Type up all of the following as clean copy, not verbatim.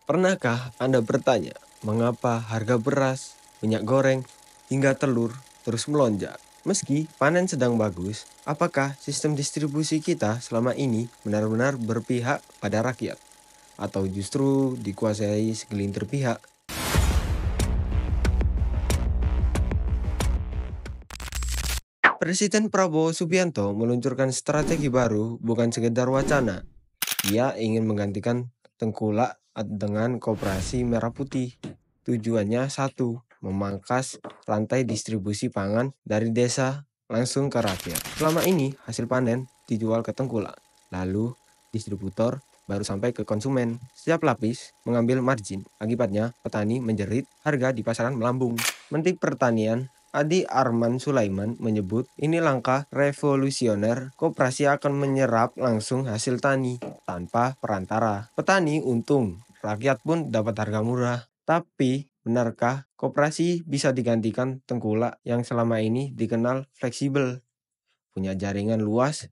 Pernahkah Anda bertanya, mengapa harga beras, minyak goreng, hingga telur terus melonjak? Meski panen sedang bagus, apakah sistem distribusi kita selama ini benar-benar berpihak pada rakyat? Atau justru dikuasai segelintir pihak? Presiden Prabowo Subianto meluncurkan strategi baru bukan sekedar wacana. Ia ingin menggantikan tengkulak dengan koperasi merah putih. Tujuannya satu, memangkas rantai distribusi pangan dari desa langsung ke rakyat. Selama ini hasil panen dijual ke tengkulak, lalu distributor baru sampai ke konsumen. Setiap lapis mengambil margin. Akibatnya petani menjerit, harga di pasaran melambung. Menteri Pertanian Adi Arman Sulaiman menyebut ini langkah revolusioner, koperasi akan menyerap langsung hasil tani tanpa perantara. Petani untung, rakyat pun dapat harga murah. Tapi, benarkah koperasi bisa digantikan tengkulak yang selama ini dikenal fleksibel, punya jaringan luas,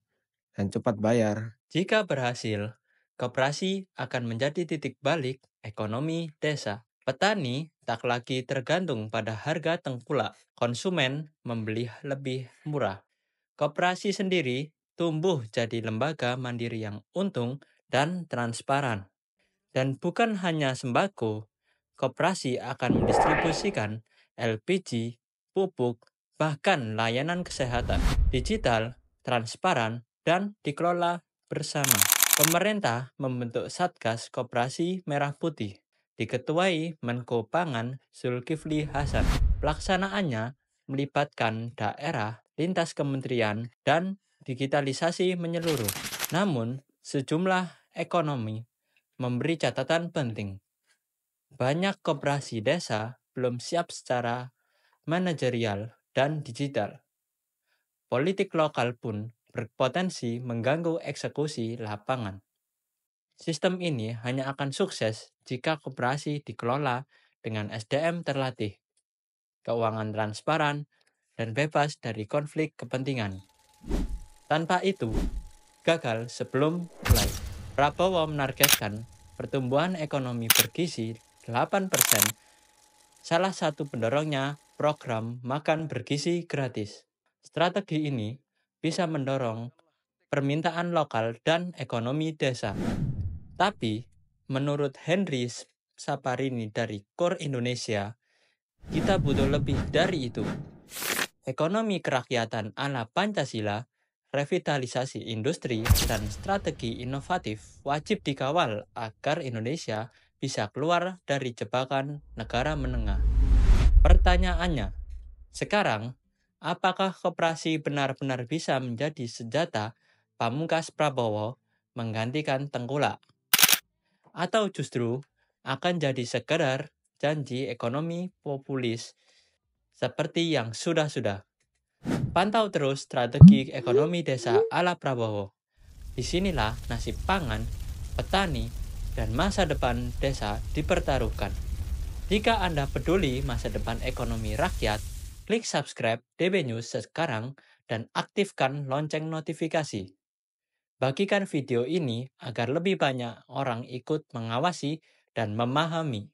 dan cepat bayar? Jika berhasil, koperasi akan menjadi titik balik ekonomi desa. Petani tak lagi tergantung pada harga tengkulak. Konsumen membeli lebih murah. Koperasi sendiri tumbuh jadi lembaga mandiri yang untung dan transparan. Dan bukan hanya sembako, koperasi akan mendistribusikan LPG, pupuk, bahkan layanan kesehatan, digital, transparan, dan dikelola bersama. Pemerintah membentuk Satgas Koperasi Merah Putih, diketuai Menko Pangan Zulkifli Hasan. Pelaksanaannya melibatkan daerah, lintas kementerian, dan digitalisasi menyeluruh. Namun, sejumlah ekonomi memberi catatan penting. Banyak koperasi desa belum siap secara manajerial dan digital. Politik lokal pun berpotensi mengganggu eksekusi lapangan. Sistem ini hanya akan sukses jika koperasi dikelola dengan SDM terlatih, keuangan transparan, dan bebas dari konflik kepentingan. Tanpa itu, gagal sebelum mulai. Prabowo menargetkan pertumbuhan ekonomi bergizi 8%. Salah satu pendorongnya program makan bergizi gratis. Strategi ini bisa mendorong permintaan lokal dan ekonomi desa. Tapi, menurut Henry Saparini dari KOR Indonesia, kita butuh lebih dari itu. Ekonomi kerakyatan ala Pancasila, revitalisasi industri, dan strategi inovatif wajib dikawal agar Indonesia bisa keluar dari jebakan negara menengah. Pertanyaannya, sekarang, apakah koperasi benar-benar bisa menjadi senjata pamungkas Prabowo menggantikan tengkulak? Atau justru akan jadi sekedar janji ekonomi populis seperti yang sudah-sudah? Pantau terus strategi ekonomi desa ala Prabowo. Disinilah nasib pangan, petani, dan masa depan desa dipertaruhkan. Jika Anda peduli masa depan ekonomi rakyat, klik subscribe DB News sekarang dan aktifkan lonceng notifikasi. Bagikan video ini agar lebih banyak orang ikut mengawasi dan memahami.